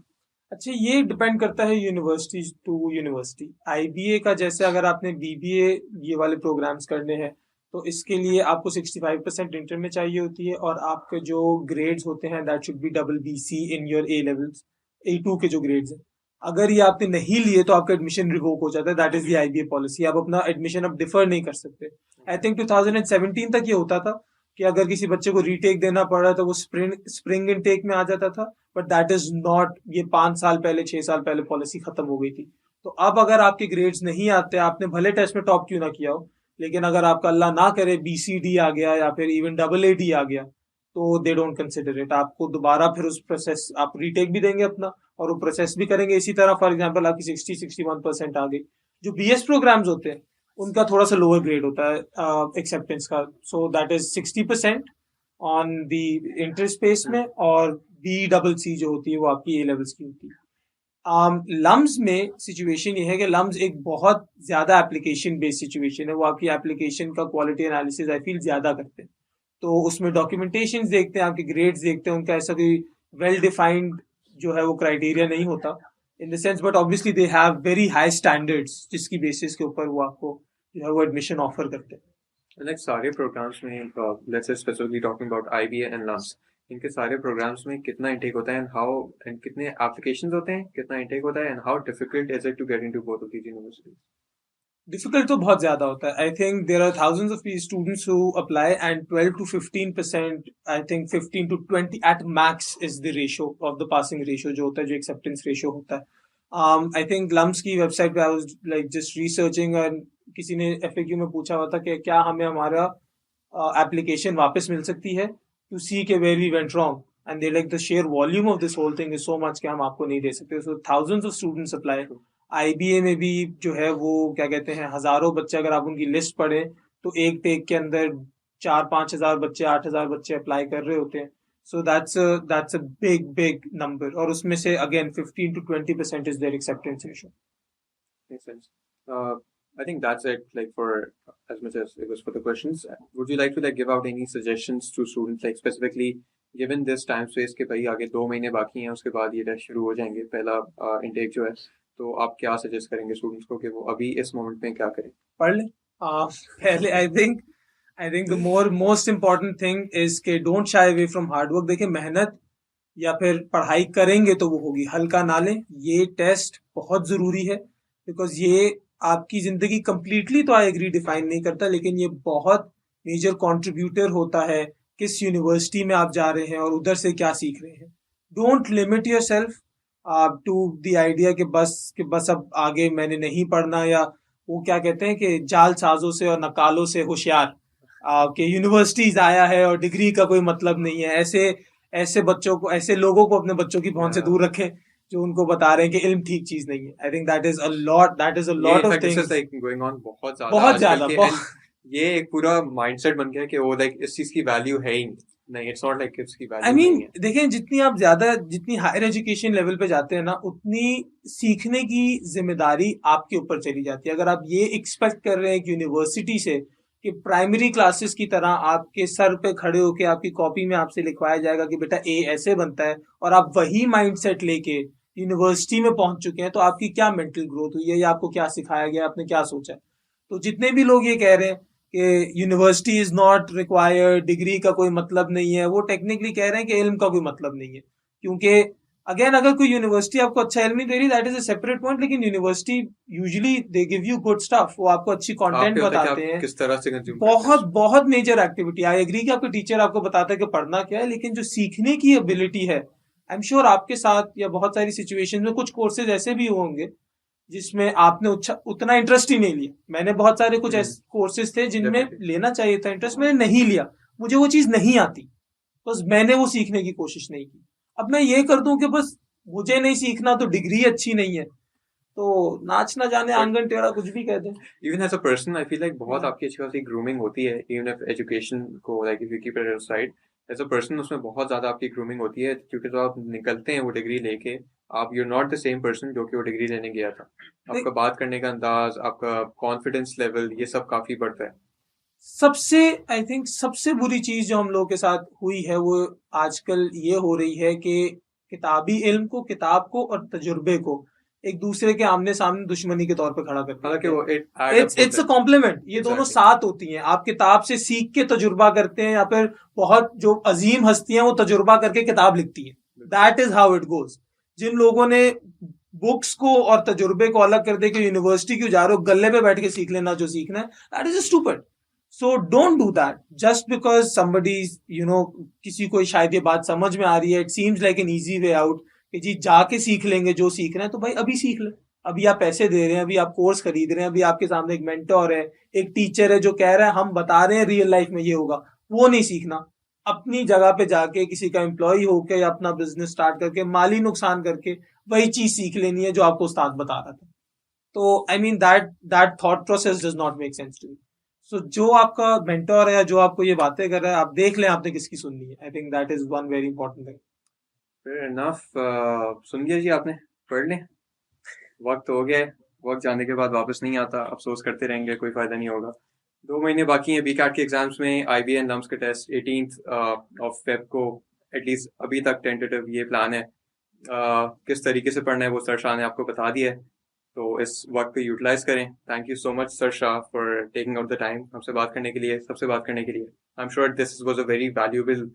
अच्छा, ये डिपेंड करता है यूनिवर्सिटी टू यूनिवर्सिटी। आईबीए का जैसे अगर आपने बीबीए ये वाले प्रोग्राम्स करने हैं तो इसके लिए आपको 65% इंटर में चाहिए होती है, और आपके जो ग्रेड्स होते हैं that should be double BC in your A levels, A2 के जो ग्रेड्स हैं। अगर ये आपने नहीं लिए तो आपका एडमिशन रिवोक हो जाता है, that is the IBA policy. आप अपना एडमिशन अब डिफर नहीं कर सकते। आई थिंक 2017 तक ये होता था कि अगर किसी बच्चे को रीटेक देना पड़ा तो वो स्प्रिंग इनटेक में आ जाता था, बट दैट इज नॉट, ये 5 साल पहले 6 साल पहले पॉलिसी खत्म हो गई थी। तो अब अगर आपके ग्रेड्स नहीं आते, आपने भले टेस्ट में टॉप क्यों ना किया हो, लेकिन अगर आपका अल्लाह ना करे BCD आ गया या फिर इवन AA-D आ गया, तो दे डोंट कंसिडर इट। आपको दोबारा फिर उस प्रोसेस, आप रीटेक भी देंगे अपना और वो प्रोसेस भी करेंगे इसी तरह। फॉर एग्जांपल आपकी 60-61% आ गई। जो बीएस प्रोग्राम्स होते हैं उनका थोड़ा सा लोअर ग्रेड होता है एक्सेप्टेंस का, so that is 60% on the interest base में, और BCC जो होती है वो आपकी A levels की होती है। लम्स में सिचुएशन ये है कि लम्स एक बहुत ज्यादा एप्लीकेशन बेस्ड सिचुएशन है, वो आपकी एप्लीकेशन का क्वालिटी एनालिसिस आई फील ज्यादा करते हैं, तो उसमें डॉक्यूमेंटेशन देखते हैं, आपके ग्रेड्स देखते हैं, उनका ऐसा कोई वेल डिफाइंड जो है वो क्राइटेरिया नहीं होता in the sense, but obviously they have very high standards जिसकी बेसिस के ऊपर वो आपको जो है वो एडमिशन ऑफर करते हैं। लाइक सारे प्रोग्राम्स में let's say specifically talking about IBA and LUMS, इनके सारे प्रोग्राम्स में कितना इंटेक होता है एंड हाउ, एंड कितने एप्लीकेशंस होते हैं, कितना इंटेक होता है and how difficult is it to get into both of these universities? Difficult तो बहुत ज्यादा होता है। I think there are thousands of students who apply and 12 to 15%, I think 15 to 20 at max is the ratio of the passing ratio जो होता है, जो acceptance ratio होता है। आई थिंक लम्स की वेबसाइट पे I was like just researching, और किसी ने FAQ में पूछा हुआ था कि क्या हमें हमारा एप्लीकेशन वापस मिल सकती है टू सी के where we went wrong, and they like the share volume of this whole thing is so much कि हम आपको नहीं दे सकते। So thousands of students apply. IBA में भी जो है वो क्या कहते हैं, हजारों बच्चे, अगर आप उनकी लिस्ट पढ़ें तो एक टेक के अंदर 4-5 हजार बच्चे, 8 हजार बच्चे अप्लाई कर रहे होते हैं। So that's a big number, और उसमें से again 15 to 20% is their acceptance ratio. Makes sense. I think that's it, like, for as much as it was for the questions. Would you like to like give out any suggestions to students, like specifically given this time space के भाई आगे 2 महीने बाकी हैं, उसके बाद ये test शुरू हो जाएंगे, पहला इंटेक जो है, तो आप क्या सजेस्ट करेंगे स्टूडेंट्स को कि वो अभी इस मोमेंट में क्या करें? पढ़ ले। पहले I think the most important thing is के don't shy away from hard work. देखिए, मेहनत या फिर पढ़ाई करेंगे तो वो होगी, हल्का ना लें। ये टेस्ट बहुत जरूरी है, बिकॉज ये आपकी जिंदगी कंप्लीटली तो आई एग्री डिफाइन नहीं करता, लेकिन ये बहुत मेजर कंट्रीब्यूटर होता है किस यूनिवर्सिटी में आप जा रहे हैं और उधर से क्या सीख रहे हैं। Don't limit yourself to the idea कि बस अब आगे मैंने नहीं पढ़ना, या वो क्या कहते हैं कि जाल साजों से और नकालों से होशियार कि यूनिवर्सिटीज आया है और डिग्री का कोई मतलब नहीं है। ऐसे बच्चों को, ऐसे लोगों को अपने बच्चों की पहुंच से दूर रखें जो उनको बता रहे हैं कि इल्म ठीक चीज नहीं है। I think that is a lot of things going on बहुत बहुत ज्यादा। ये एक पूरा माइंडसेट बन गया कि वो लाइक इस चीज की वैल्यू है ही नहीं, इट्स नॉट लाइक इसकी वैल्यू आई मीन नहीं है। देखें, जितनी हायर एजुकेशन लेवल पे जाते हैं ना, उतनी सीखने की जिम्मेदारी आपके ऊपर चली जाती है। अगर आप ये एक्सपेक्ट कर रहे हैं कि यूनिवर्सिटी से कि प्राइमरी क्लासेस की तरह आपके सर पे खड़े होके आपकी कॉपी में आपसे लिखवाया जाएगा कि बेटा A ऐसे बनता है, और आप वही माइंडसेट लेके यूनिवर्सिटी में पहुंच चुके हैं, तो आपकी क्या मेंटल ग्रोथ हुई है या आपको क्या सिखाया गया, आपने क्या सोचा है। तो जितने भी लोग ये कह रहे हैं कि university is not required, degree का कोई मतलब नहीं है, वो टेक्निकली कह रहे हैं कि इल्म का कोई मतलब नहीं है। क्योंकि अगेन, अगर कोई यूनिवर्सिटी आपको अच्छा इल्म नहीं दे रही, that is a separate point, लेकिन university usually they give you good stuff, वो आपको अच्छी कंटेंट बताते हैं, किस तरह से कंज्यूम बहुत मेजर एक्टिविटी। आई एग्री कि आपको टीचर आपको बताता है कि पढ़ना क्या है, लेकिन जो सीखने की एबिलिटी है, आई एम श्योर आपके साथ या बहुत सारी सिचुएशन में कुछ कोर्सेज ऐसे भी होंगे जिसमें आपने उतना इंटरेस्ट ही नहीं लिया। मैंने बहुत सारे कुछ ऐसे कोर्सेज थे जिनमें लेना चाहिए था इंटरेस्ट, मैंने नहीं लिया, मुझे वो चीज नहीं आती, बस मैंने वो सीखने की कोशिश नहीं की। अब मैं ये कर दूं कि बस मुझे नहीं सीखना तो डिग्री अच्छी नहीं है, तो नाच ना जाने आंगन टेढ़ा कुछ भी कह दें। Even as a person I feel like बहुत आपकी अच्छी खासी ग्रूमिंग होती है, इवन इफ एजुकेशन को like if you keep it side, as a person उसमें बहुत ज्यादा आपकी ग्रूमिंग होती है, क्योंकि जो आप निकलते हैं वो डिग्री लेके, आप you not the same person जो कि वो डिग्री लेने गया था। आपका बात करने का अंदाज, आपका कॉन्फिडेंस लेवल, ये सब काफी बढ़ता है। आई थिंक सबसे बुरी चीज जो हम लोगों के साथ हुई है वो आजकल ये हो रही है कि किताबी इल्म को, किताब को और तजुर्बे को एक दूसरे के आमने सामने दुश्मनी के तौर पर खड़ा करते हैं। हालांकि वो इट्स अ कॉम्प्लीमेंट, ये दोनों साथ होती हैं। आप किताब से सीख के तजुर्बा करते हैं, या फिर बहुत जो अजीम हस्तियां वो तजुर्बा करके किताब लिखती हैं। That is how it goes. जिन लोगों ने बुक्स को और तजुर्बे को अलग कर दे के यूनिवर्सिटी क्यों जा रहे हो, गले पे बैठ के सीख लेना जो सीखना है, that is stupid. So don't do that just because somebody किसी को शायद ये बात समझ में आ रही है, it seems like an easy way out कि जी जाके सीख लेंगे जो सीखना है, तो भाई अभी सीख ले। अभी आप पैसे दे रहे हैं, अभी आप कोर्स खरीद रहे हैं, अभी आपके सामने एक मेंटर है, एक टीचर है जो कह रहा है हम बता रहे हैं रियल लाइफ में ये होगा, वो नहीं सीखना। अपनी जगह पे जाके किसी का एम्प्लॉय होके या अपना बिजनेस स्टार्ट करके माली नुकसान करके वही चीज सीख लेनी है जो आपको उस्ताद बता रहा था। तो I mean that thought process does not make sense to me. So जो आपका मेंटोर है या जो आपको ये बातें कर रहा है, आप देख लें आपने किसकी सुननी है। I think that is one very important thing. Fair enough, सुन लिया जी आपने, पढ़ लें। वक्त हो गया है, वक्त जाने के बाद वापस नहीं आता, अफसोस करते रहेंगे, कोई फ़ायदा नहीं होगा। 2 महीने बाकी हैं बीकाट के एग्जाम्स में। IB and लम्स के टेस्ट 18th ऑफ फेब को, एटलीस्ट अभी तक टेंटेटिव ये प्लान है। किस तरीके से पढ़ना है वो सर शाह ने आपको बता दिया है, तो इस वक्त को यूटिलाइज करें। Thank you so much sir Shah for taking out the time हमसे बात करने के लिए, सबसे बात करने के लिए। I am sure this was a very valuable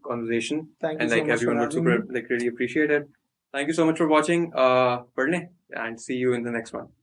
conversation, Thank you and so like much for everyone would having super me. like really appreciate it. Thank you so much for watching. Pardon, and see you in the next one.